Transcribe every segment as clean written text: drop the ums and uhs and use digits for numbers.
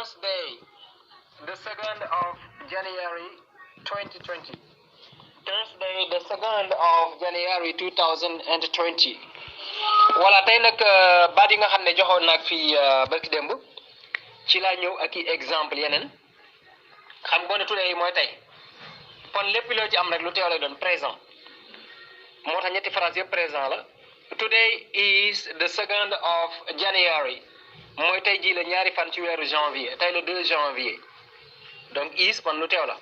Thursday, the 2nd of January 2020. Thursday, the 2nd of January 2020. Voilà, tey nag baat yi nga xam ne joxoon nag fii barki démb ci laa ñëw ak i exemple yeneen xam nga ne today mooy tey kon lépp loo ci am rek lu teew lay doon présent moo tax ñetti phrase yëpp présent la. Today is the 2nd of January mooy tey jii la ñaari fan ci weeru janvier tey le 2 janvier donc is kon lu teew la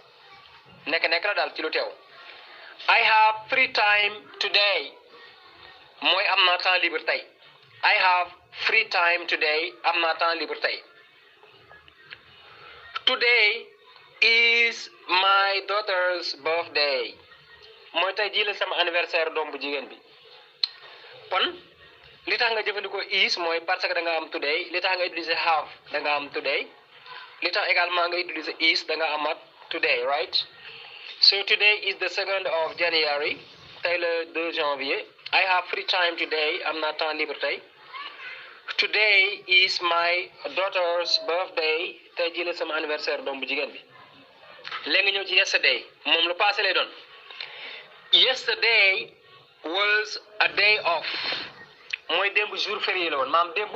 nekk la daal ci lu teew. I have free time today mooy am naa temps libre tey. I have free time today am naa temps libre tey. Today is my daughter's birthday mooy tey jii la sama anniversaire doom bu jigéen bi. kon li tax nga jëfandikoo is mooy parce que da nga am today li tax nga utiliser have da nga am today li tax également nga utiliser is da nga amat today, right? So today is the 2nd of January tey le 2 janvier. I have free time today am naa temps libre tey. Today is my daughter's birthday tey jii la sama anniversaire doom bu jigéen bi. léegi ñëw ci yesterday moom lu passé lay doon. Yesterday was a day off mooy démb jour férié la woon maanaam démb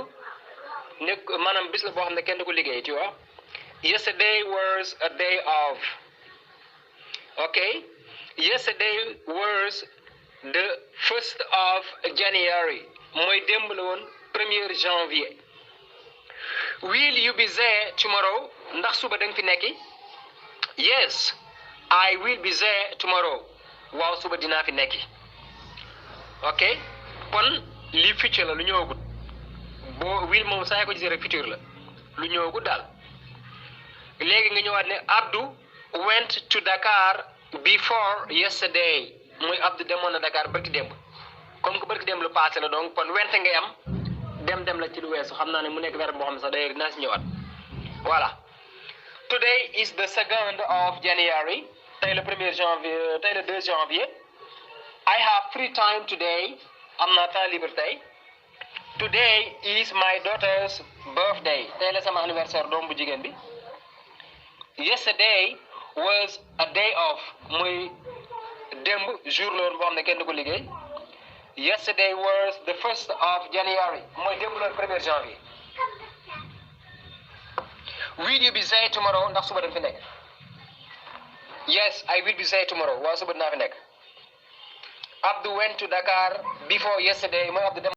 nekk maanaam bis la boo xam ne kenn du ko liggéey tu vois. Yesterday was a day off. Okay, yesterday was the 1st of January mooy démb la woon 1er janvier. Will you be there tomorrow ndax suba da nga fi nekki. Yes, I will be there tomorrow waaw suba dinaa fi nekki. ok kon lii future la lu ñëwagut boo will moom saa ko gisee rek future la lu ñëwagut daal. léegi nga ñëwaat ne Abdou went to Dakar before yesterday muy Abdou demoon na Dakar barki démb comme que barki démb lu passé la donc kon went ngay am dem la ci lu weesu xam naa ne mu nekk verbe boo xam ne sax day dinaa si ñëwaat. voilà, today is the 2nd of January tey le 1er janvier tey le 2 janvier. I have free time today am naa temps libre tey. Today is my daughter's birthday tey la sama anniversaire doom bu jigéen bi. Yesterday was a day off muy démb jour la woon boo xam ne kenn du ko liggéey. Yesterday was the 1st of January mooy démb la 1er janvier. Will you be there tomorrow ndax suba da nga fi nekk. Yes, I will be there tomorrow waaw suba dinaa fi nekk. Abdou went to Dakar before yesterday mooy Abdou dem